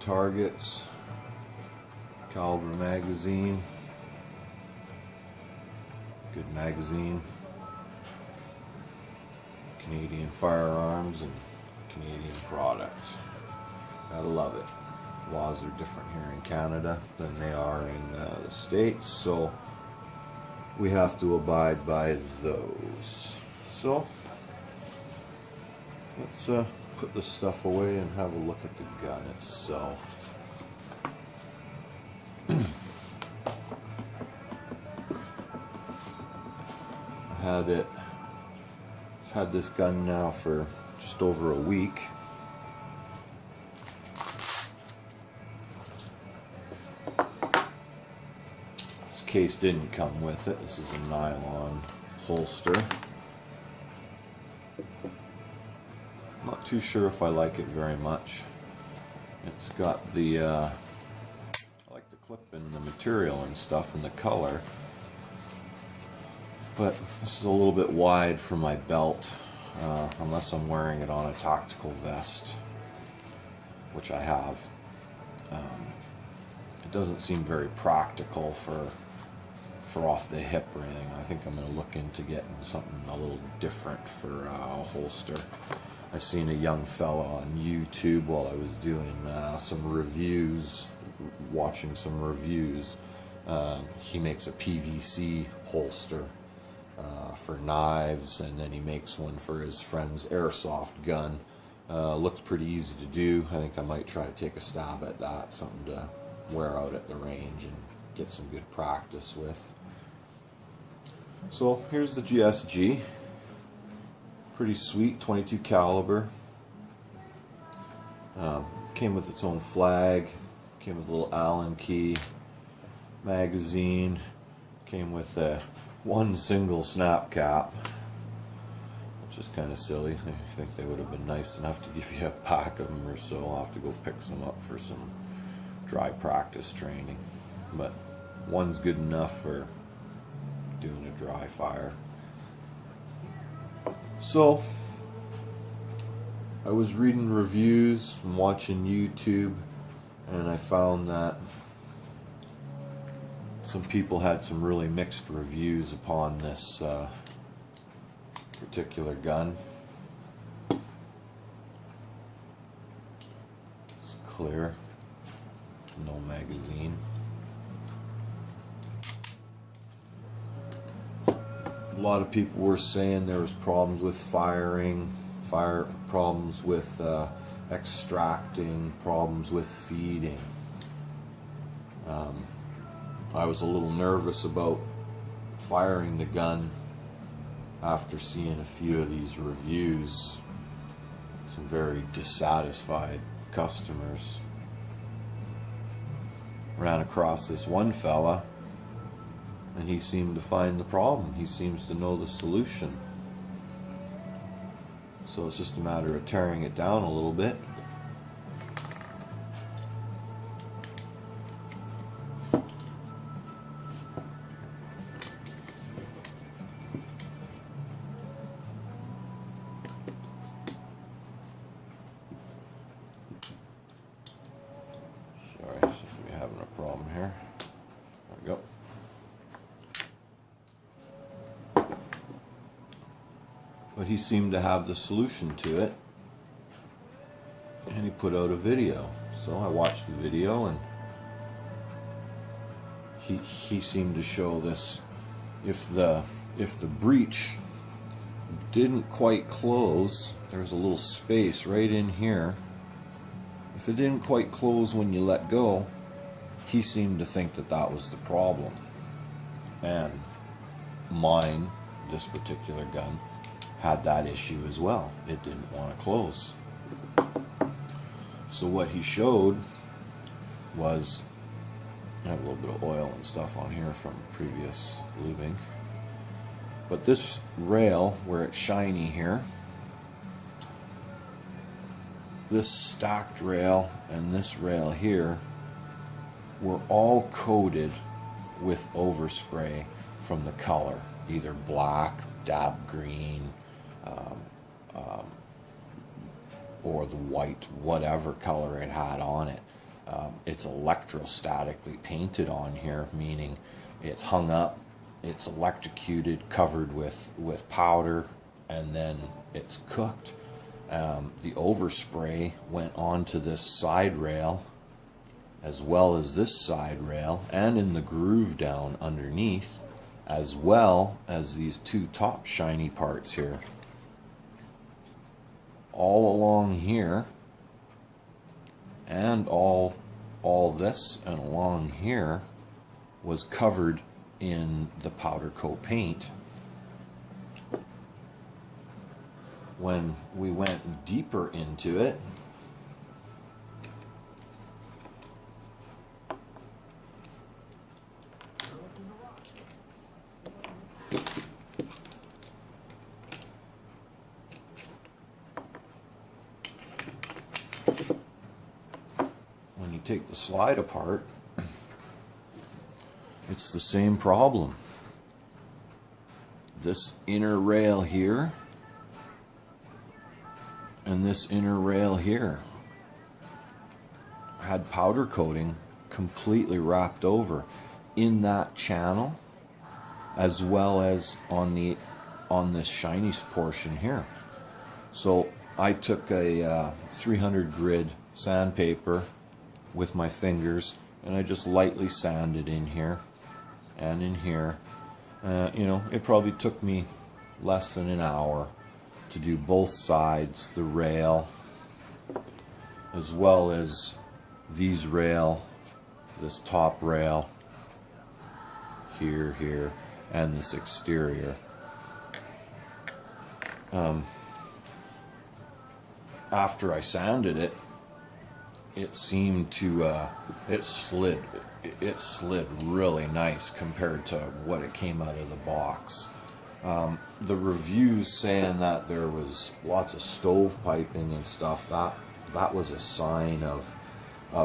targets, caliber magazine, good magazine, Canadian firearms and Canadian products. Gotta love it. Laws are different here in Canada than they are in the States, so we have to abide by those. So let's put this stuff away and have a look at the gun itself. I've had this gun now for just over a week. This case didn't come with it. This is a nylon holster. Not too sure if I like it very much. It's got the I like the clip and the material and stuff and the color, but this is a little bit wide for my belt, unless I'm wearing it on a tactical vest, which I have. It doesn't seem very practical for off the hip or anything. I think I'm going to look into getting something a little different for a holster. I seen a young fella on YouTube while I was doing some reviews, watching some reviews. He makes a PVC holster for knives, and then he makes one for his friend's airsoft gun. Looks pretty easy to do. I think I might try to take a stab at that, something to wear out at the range and get some good practice with. So here's the GSG. Pretty sweet, 22 caliber. Came with its own flag, came with a little Allen key, magazine, came with one single snap cap, which is kind of silly. I think they would have been nice enough to give you a pack of them or so. I'll have to go pick some up for some dry practice training, but one's good enough for doing a dry fire. So I was reading reviews and watching YouTube, and I found that some people had some really mixed reviews upon this particular gun. It's clear, no magazine. A lot of people were saying there was problems with problems with extracting, problems with feeding. I was a little nervous about firing the gun after seeing a few of these reviews. Some very dissatisfied customers. Ran across this one fella, and he seemed to find the problem. He seems to know the solution. So it's just a matter of tearing it down a little bit. Sorry, seem to be having a problem here. There we go. But he seemed to have the solution to it, and he put out a video. So I watched the video, and he seemed to show this. If the breech didn't quite close, there's a little space right in here. If it didn't quite close when you let go, he seemed to think that that was the problem. And mine, this particular gun, had that issue as well. It didn't want to close. So what he showed was, I have a little bit of oil and stuff on here from previous lubing, but this rail where it's shiny here, this stacked rail and this rail here were all coated with overspray from the color, either black, dab green, or the white, whatever color it had on it. it's electrostatically painted on here, meaning it's hung up, it's electrocuted, covered with powder, and then it's cooked. The overspray went onto this side rail as well as this side rail, and in the groove down underneath, as well as these two top shiny parts here. All along here, and all this and along here was covered in the powder coat paint. When we went deeper into it, when you take the slide apart, it's the same problem. This inner rail here and this inner rail here had powder coating completely wrapped over in that channel, as well as on this shiny portion here. So I took a 300 grit sandpaper with my fingers, and I just lightly sanded in here and in here. You know, it probably took me less than an hour to do both sides, the rail, as well as these rail, this top rail, here, and this exterior. After I sanded it, it seemed to, it slid really nice compared to what it came out of the box. The reviews saying that there was lots of stovepiping and stuff, that was a sign of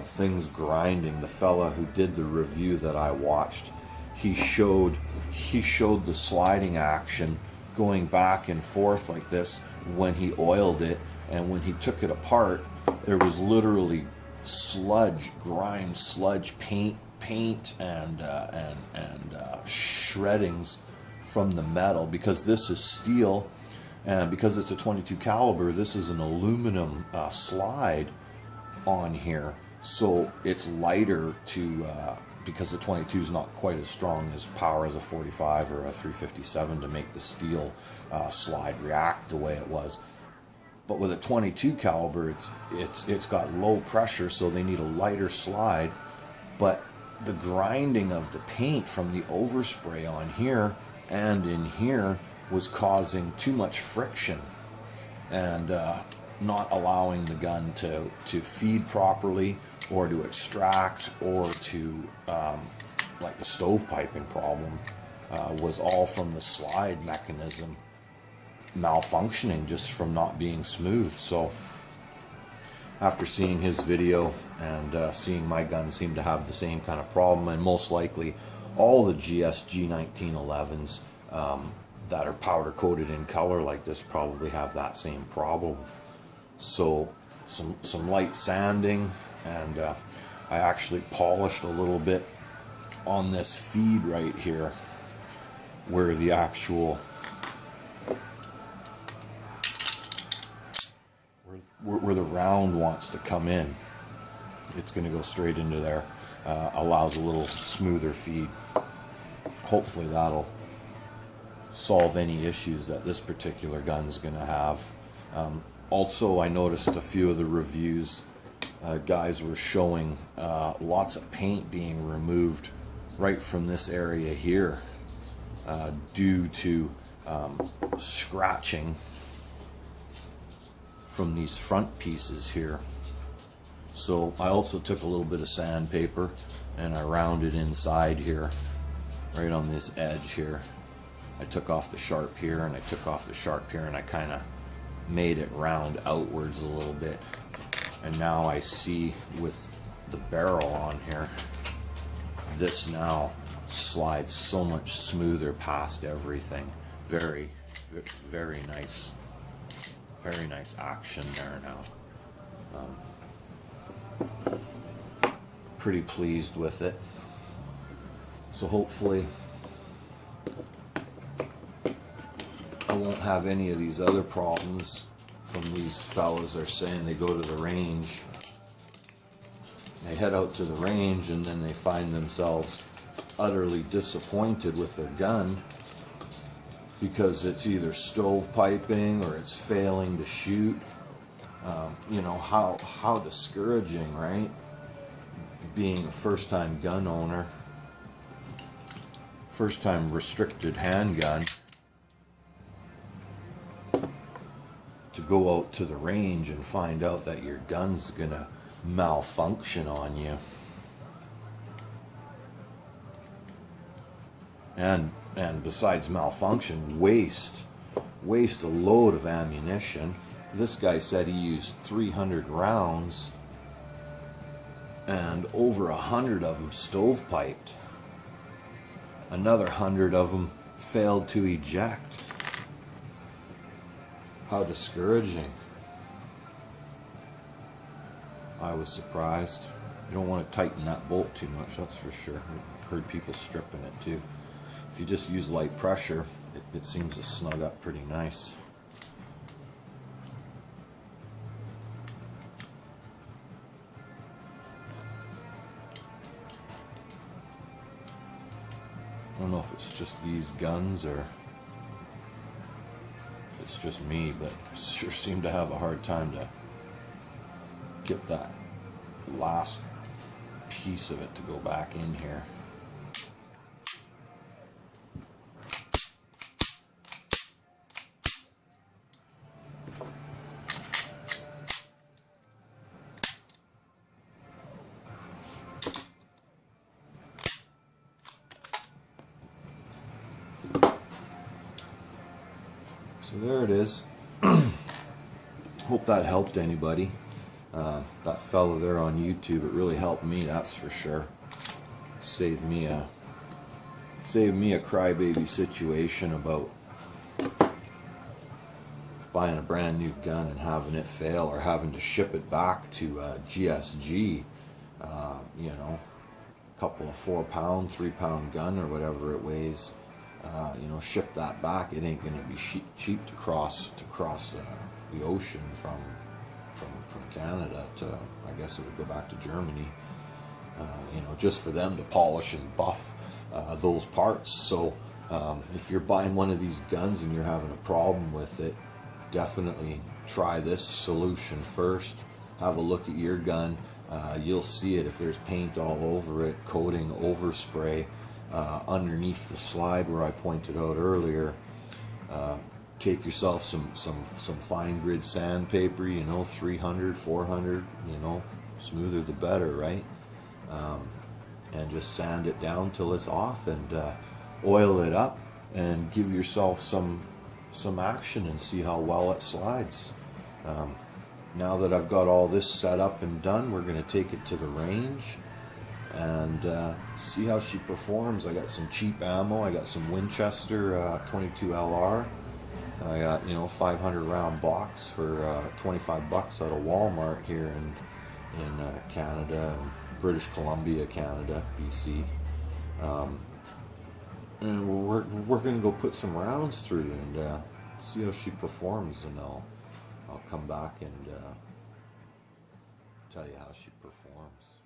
things grinding. The fella who did the review that I watched, he showed the sliding action going back and forth like this when he oiled it, and when he took it apart, there was literally sludge, grime, sludge, paint and shreddings from the metal, because this is steel, and because it's a 22 caliber, this is an aluminum slide on here, so it's lighter to because the 22 is not quite as strong as power as a 45 or a 357 to make the steel slide react the way it was. But with a 22 caliber, it's got low pressure, so they need a lighter slide. But the grinding of the paint from the overspray on here and in here was causing too much friction and not allowing the gun to feed properly, or to extract, or to like the stovepiping problem was all from the slide mechanism malfunctioning, just from not being smooth. So after seeing his video and seeing my gun seem to have the same kind of problem, and most likely all the GSG 1911s that are powder coated in color like this probably have that same problem. So some light sanding, and I actually polished a little bit on this feed right here where the actual where the round wants to come in. It's going to go straight into there. Allows a little smoother feed. Hopefully that'll solve any issues that this particular gun's going to have. Also, I noticed a few of the reviews, guys were showing lots of paint being removed right from this area here due to scratching from these front pieces here. So I also took a little bit of sandpaper and I rounded inside here, right on this edge here. I took off the sharp here and I took off the sharp here, and I kind of made it round outwards a little bit. And now I see with the barrel on here, this now slides so much smoother past everything. Very, very nice. Very nice action there now. pretty pleased with it. So hopefully I won't have any of these other problems from these fellas. They're saying they go to the range, they head out to the range, and then they find themselves utterly disappointed with their gun because it's either stovepiping or it's failing to shoot. You know, how discouraging, right? Being a first-time gun owner, first-time restricted handgun, to go out to the range and find out that your gun's gonna malfunction on you. And besides malfunction, waste a load of ammunition. This guy said he used 300 rounds and over 100 of them stovepiped. Another 100 of them failed to eject. How discouraging. I was surprised. You don't want to tighten that bolt too much, that's for sure. I've heard people stripping it too. If you just use light pressure, it seems to snug up pretty nice. I don't know if it's just these guns or if it's just me, but I sure seem to have a hard time to get that last piece of it to go back in here. So there it is. Hope that helped anybody. That fella there on YouTube, it really helped me, that's for sure. Saved me a crybaby situation about buying a brand new gun and having it fail, or having to ship it back to GSG. You know, a couple of 4-pound, 3-pound gun or whatever it weighs. You know, ship that back. It ain't going to be cheap to cross the ocean from Canada to, I guess it would go back to Germany. You know, just for them to polish and buff those parts. So if you're buying one of these guns and you're having a problem with it, definitely try this solution first. Have a look at your gun. You'll see it if there's paint all over it, coating, overspray. Underneath the slide where I pointed out earlier, take yourself some fine grit sandpaper, you know, 300, 400, you know, smoother the better, right? And just sand it down till it's off, and oil it up and give yourself some action and see how well it slides. Now that I've got all this set up and done, we're going to take it to the range and see how she performs. I got some cheap ammo. I got some Winchester 22 LR. I got, you know, 500 round box for 25 bucks out of Walmart here in Canada, British Columbia, Canada, BC. And we're going to go put some rounds through and see how she performs, and I'll come back and tell you how she performs.